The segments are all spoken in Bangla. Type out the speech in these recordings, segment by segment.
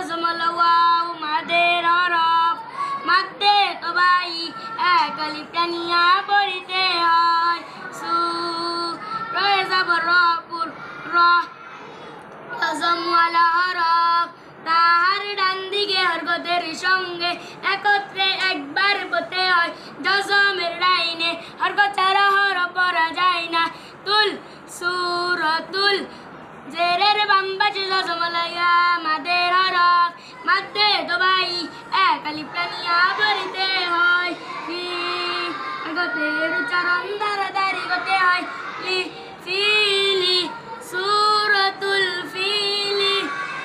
জজমল ওয়াও মাদের হরফ মাদ্দে তবাই এক আলিফ টানিয়া পড়িতে হয় সু রয়ে যাবর রপুর র জজমওয়ালা হরফ তাহার ডান দিকে হরকতের সঙ্গে একত্রে একবার পড়তে হয় জজমের লাইনে হরকত ছাড়া হরফ পড়া যায় না তুল সূরাতুল জেরের বাম পাশে জজমওয়ালা ইয়া মাদের হরফ মাদ্দে তবাই এক আলিফ টানিয়া পড়িতে হয় ফি হরকতের উচ্চারণ তাড়াতাড়ি করতে হয় লি ফিলি সূরাতুল ফিলি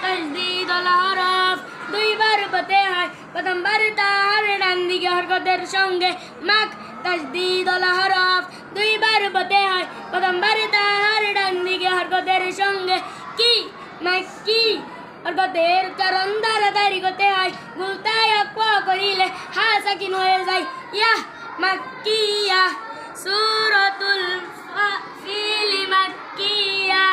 তাজদীদুল হরফ দুইবার পড়তে হয় প্রথমবার তার ডান দিকে হরকতের সঙ্গে মাক তাজদীদুল হরফ দুইবার পড়তে হয় প্রথমবার তার ডান দিকে হরকতের সঙ্গে কি মাক্কি হরকতের উচ্চারণ তাড়াতাড়ি করতে হয় গুলতায় অক্ষ করিলে হা সাকিন হয়ে যায় ইয়া মাক্কিয়া সূরাতুল ফিলি মাক্কিয়া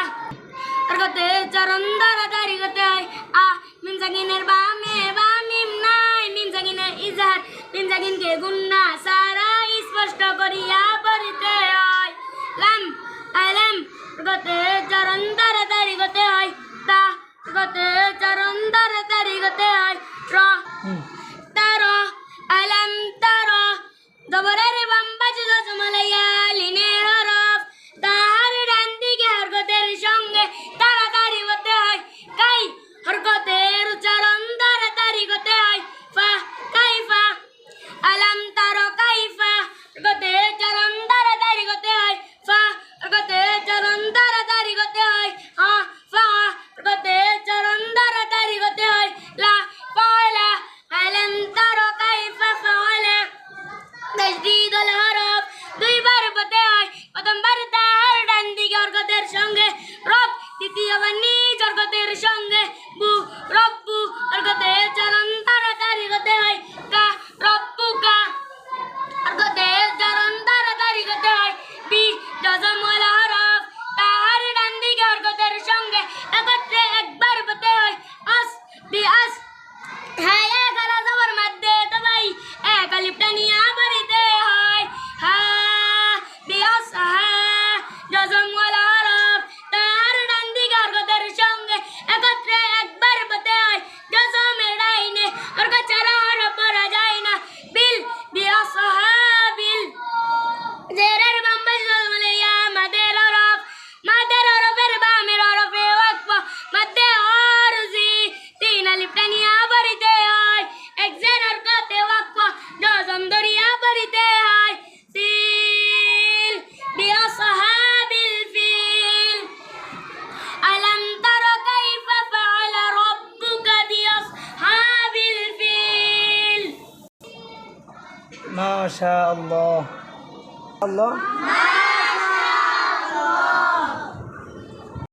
হরকতের উচ্চারণ তাড়াতাড়ি করতে হয় আ মিম সাকিনের বামে বা মিম নাই মিম সাকিনের ইজহার মিম সাকিনকে গুন্না সারা স্পষ্ট করিয়া পড়িতে হয় লাম আলাম হরকতের উচ্চারণ তাড়াতাড়ি করতে হয় তা হরকতের উচ্চারণ তাড়াতাড়ি করতে হয় র তারা আলাম তারা জবরের বাম পাশে জজমওয়ালা ইয়া লিনের হরফ তাহার ডান দিকে হরকতের সঙ্গে তাড়াতাড়ি করতে হয় কাই হরকতের উচ্চারণ তাড়াতাড়ি করতে হয় ফা কাইফা আলাম তারা কাইফা হরকতের উচ্চারণ তাড়াতাড়ি করতে হয় ফা হরকতের উচ্চারণ তাড়াতাড়ি করতে হয় হা ফা হরকতের উচ্চারণ তাড়াতাড়ি করতে হয় লা ফালা আলাম তারা কাইফা ফালা তাজদীদুল হরফ দুইবার পড়তে হয় প্রথমবার তার ডান দিকে হরকতের সঙ্গে রব দ্বিতীয়বার নিজ হরকতের সঙ্গে বু রব্বু হরকতের উচ্চারণ তাড়াতাড়ি করতে হয় কা রব্বুকা হরকতের উচ্চারণ তাড়াতাড়ি করতে হয় বি জজমওয়ালা হরফ তাহার ডান দিকে হরকতের সঙ্গে একত্রে একবার পড়তে হয় আস বি আস হ্যাঁ এক আলা জবর মাদ্দে তবাই এক আলিফ টানিয়া পড়িতে হয় হা বিয়াস হা জজমওয়ালা হরফ তার ডান দিকে হরকতের সঙ্গে একত্রে একবার পড়তে হয় জজমের লাইনে হরকত ছাড়া হরফ পড়া যায় না বিল বিয়াস হা বিল জেরের বাম পাশে জজমওয়ালা ইয়া মাদের হরফের বামের হরফে ওয়াকফ মাদ্দে আরজি তিন আলিফ টানিয়া পড়িতে হয় এক জের হরকতে ওয়াকফ জজম ধরিয়া পড়িতে হয় সিল বিআসহাবিল ফিল আলাম তারা কাইফা ফাআলা রাব্বুকা বিআসহাবিল ফিল মাশাআল্লাহ আল্লাহ